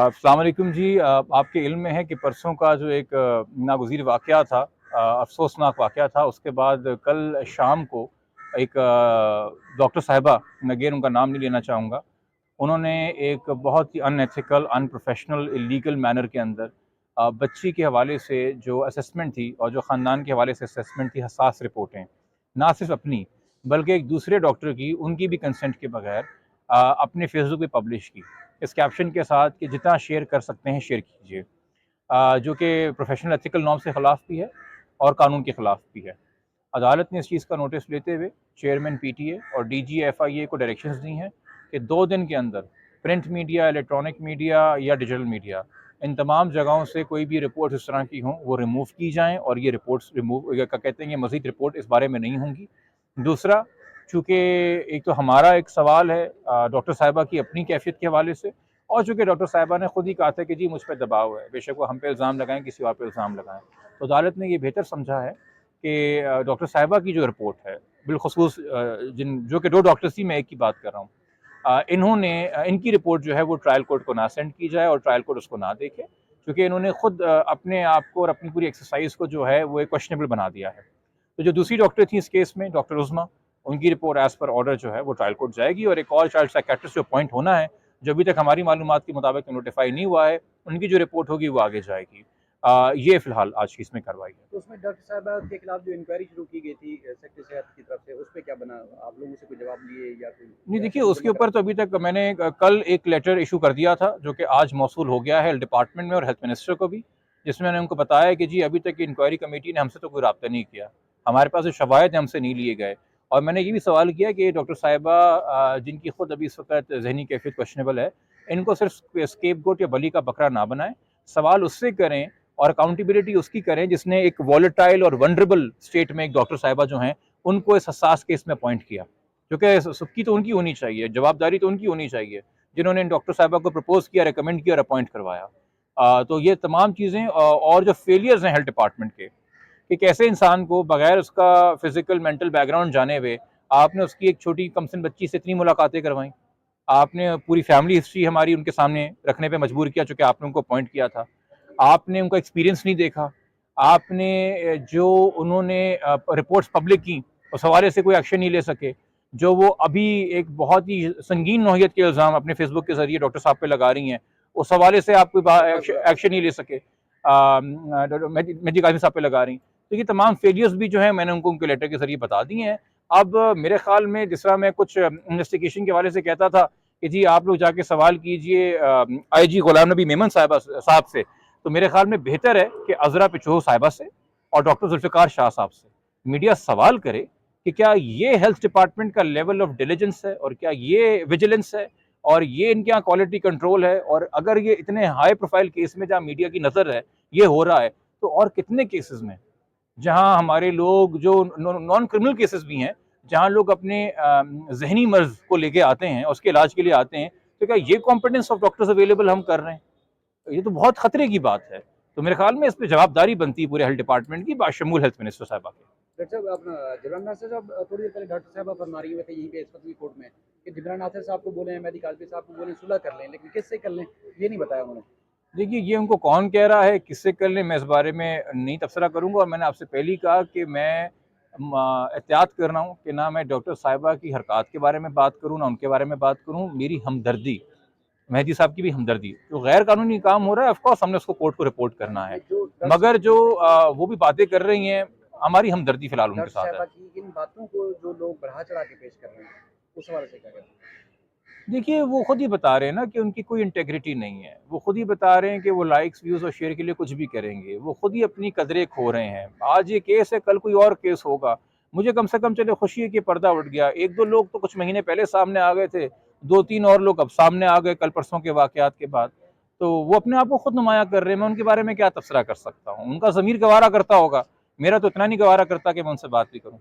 अस्सलाम वालेकुम जी। आपके इल्म में है कि परसों का जो एक नागुज़ीर वाक़या था, अफ़सोसनाक वाक़या था, उसके बाद कल शाम को एक डॉक्टर साहिबा, मैं अगेन उनका नाम नहीं लेना चाहूँगा, उन्होंने एक बहुत ही अनएथिकल, अनप्रोफेशनल, इल्लीगल मैनर के अंदर बच्ची के हवाले से जो असेसमेंट थी और जो ख़ानदान के हवाले से असेसमेंट थी, हसास रिपोर्टें, ना सिर्फ अपनी बल्कि एक दूसरे डॉक्टर की, उनकी भी कंसेंट के बगैर अपने फेसबुक पे पब्लिश की, इस कैप्शन के साथ कि जितना शेयर कर सकते हैं शेयर कीजिए, जो कि प्रोफेशनल एथिकल नॉर्म से ख़िलाफ़ भी है और कानून के ख़िलाफ़ भी है। अदालत ने इस चीज़ का नोटिस लेते हुए चेयरमैन पीटीए और डीजी एफआईए को डायरेक्शंस दी हैं कि 2 दिन के अंदर प्रिंट मीडिया, इलेक्ट्रॉनिक मीडिया या डिजिटल मीडिया, इन तमाम जगहों से कोई भी रिपोर्ट इस तरह की हों वो रिमूव की जाएँ और ये रिपोर्ट्स रिमूव या क्या कहते हैं, ये मज़ीद रिपोर्ट इस बारे में नहीं होंगी। दूसरा, चूँकि एक तो हमारा एक सवाल है डॉक्टर साहिबा की अपनी कैफ़ियत के हवाले से, और चूँकि डॉक्टर साहिबा ने खुद ही कहा था कि जी मुझ पे दबाव है, बेशक वो हम पे इल्ज़ाम लगाएँ, किसी और पे इल्ज़ाम लगाएँ। तो अदालत ने ये बेहतर समझा है कि डॉक्टर साहिबा की जो रिपोर्ट है, बिलख़ुसूस जिन जो कि 2 डॉक्टर्स थी, मैं एक की बात कर रहा हूँ। इनकी रिपोर्ट जो है वो ट्रायल कोर्ट को ना सेंड की जाए और ट्रायल कोर्ट उसको ना देखे, क्योंकि इन्होंने खुद अपने आप को और अपनी पूरी एक्सरसाइज़ को जो है वो एक क्वेश्चनेबल बना दिया है। तो जो दूसरी डॉक्टर थी इस केस में, डॉक्टर उज़्मा, उनकी रिपोर्ट एज़ पर ऑर्डर जो है वो ट्रायल कोर्ट जाएगी और एक और चाइल्ड साइकियाट्रिस्ट जो अपॉइंट होना है, जो अभी तक हमारी मालूमात के मुताबिक नोटिफ़ाई नहीं हुआ है, उनकी जो रिपोर्ट होगी वो आगे जाएगी। ये फ़िलहाल आज की इसमें कार्रवाई है। तो उसमें डॉक्टर साहबा के खिलाफ जो इंक्वायरी शुरू की गई थी सेक्टर सेहत की तरफ से, उस पे क्या बना? आप लोगों से कोई जवाब लिए या नहीं, कोई देखिए, ऐसा उसके मुकदमा ऊपर करा? तो अभी तक मैंने कल एक लेटर इशू कर दिया था, जो कि आज मौसूल हो गया है हेल्थ डिपार्टमेंट में और हेल्थ मिनिस्टर को भी, जिसमें मैंने उनको बताया कि जी अभी तक इंक्वायरी कमेटी ने हमसे तो कोई रब्ता नहीं किया, हमारे पास जो शवायद हमसे नहीं लिए गए। और मैंने ये भी सवाल किया कि डॉक्टर साहिबा, जिनकी खुद अभी इस वक्त जहनी कैफियत क्वेश्चनेबल है, इनको सिर्फ स्केपगोट या बलि का बकरा ना बनाएं, सवाल उससे करें और अकाउंटेबिलिटी उसकी करें जिसने एक वॉलेटाइल और वनरेबल स्टेट में एक डॉक्टर साहिबा जो हैं उनको इस हसास केस में अपॉइंट किया, क्योंकि सबकी तो उनकी होनी चाहिए, जवाबदारी तो उनकी होनी चाहिए, जिन्होंने डॉक्टर साहिबा को प्रपोज़ किया, रिकमेंड किया और अपॉइंट करवाया। तो ये तमाम चीज़ें और जो फेलियर्स हैं हेल्थ डिपार्टमेंट के, कि कैसे इंसान को बगैर उसका फिजिकल मेंटल बैकग्राउंड जाने हुए आपने उसकी एक छोटी कमसिन बच्ची से इतनी मुलाकातें करवाई, आपने पूरी फैमिली हिस्ट्री हमारी उनके सामने रखने पे मजबूर किया, चूँकि आपने उनको अपॉइंट किया था। आपने उनका एक्सपीरियंस नहीं देखा, आपने जो उन्होंने रिपोर्ट्स पब्लिक की, उस हवाले से कोई एक्शन नहीं ले सके। जो वो अभी एक बहुत ही संगीन नौइयत के इल्ज़ाम अपने फेसबुक के ज़रिए डॉक्टर साहब पे लगा रही हैं, उस हवाले से आप कोई बहुत बुरा। एक्शन नहीं ले सके। डॉक्टर मेहदी काज़मी साहब पे लगा रही। तो ये तमाम फेलियर्स भी जो हैं मैंने उनको उनके लेटर के ज़रिए बता दिए हैं। अब मेरे ख़्याल में जिस तरह मैं कुछ इन्वेस्टिगेशन के हवाले से कहता था कि जी आप लोग जाके सवाल कीजिए आईजी गुलाम नबी मेमन साहब से, तो मेरे ख्याल में बेहतर है कि अज़रा पिछोह साहिबा से और डॉक्टर जुल्फ़िकार शाह साहब से मीडिया सवाल करे कि क्या ये हेल्थ डिपार्टमेंट का लेवल ऑफ डिलीजेंस है और क्या ये विजिलेंस है और ये इनके यहाँ क्वालिटी कंट्रोल है, और अगर ये इतने हाई प्रोफाइल केस में जहाँ मीडिया की नज़र है ये हो रहा है, तो और कितने केसेस में जहाँ हमारे लोग जो नॉन क्रिमिनल केसेस भी हैं, जहाँ लोग अपने जहनी मर्ज को लेके आते हैं, उसके इलाज के लिए आते हैं, तो क्या ये कॉम्पिटेंस ऑफ डॉक्टर्स अवेलेबल हम कर रहे हैं? ये तो बहुत खतरे की बात है। तो मेरे ख्याल में इस पे जवाबदारी बनती है पूरे हेल्थ डिपार्टमेंट की, बाशमूल हेल्थ मिनिस्टर साहिबा के। डॉक्टर साहब अपना जिब्रान नासिर साहब थोड़ी देर पहले डॉक्टर साहब फरमा रही हुए थे यहीं पे इस वक्त भी कोर्ट में कि जिब्रान नासिर साहब को बोले, मेहदी कालवी साहब को बोले सुलह कर लें, लेकिन किससे कर लें ये नहीं बताया उन्होंने। देखिए, ये उनको कौन कह रहा है, किससे कर लें, मैं इस बारे में नहीं तबसरा करूँगा, और मैंने आपसे पहले ही कहा कि मैं एहतियात कर रहा हूँ कि ना मैं डॉक्टर साहिबा की हरकत के बारे में बात करूँ, ना उनके बारे में बात करूँ। मेरी हमदर्दी, मेहदी साहब की भी हमदर्दी, जो गैर कानूनी काम हो रहा है, ऑफ कोर्स हमने उसको कोर्ट को रिपोर्ट करना है। नहीं, जो डॉक्टर मगर जो वो भी बातें कर रही हैं, हमारी हमदर्दी फिलहाल उनके डॉक्टर साथ है। साहबा की इन बातों को जो लोग बढ़ा चढ़ा के पेश कर रहे हैं, उस हवाले से क्या कहते हैं? देखिए, वो खुद ही बता रहे हैं ना कि उनकी कोई इंटेग्रिटी नहीं है। वो खुद ही बता रहे हैं कि वो लाइक्स, व्यूज़ और शेयर के लिए कुछ भी करेंगे। वो खुद ही अपनी कदरें खो रहे हैं। आज ये केस है, कल कोई और केस होगा। मुझे कम से कम चलो खुशी है कि पर्दा उठ गया। 1-2 लोग तो कुछ महीने पहले सामने आ गए थे। 2-3 और लोग अब सामने आ गए कल परसों के वाक़यात के बाद। तो वो अपने आप को खुद नुमायाँ कर रहे हैं। मैं उनके बारे में क्या तबसरा कर सकता हूँ? उनका ज़मीर गवारा करता होगा। मेरा तो इतना नहीं गवारा करता कि मैं उनसे बात भी करूँ।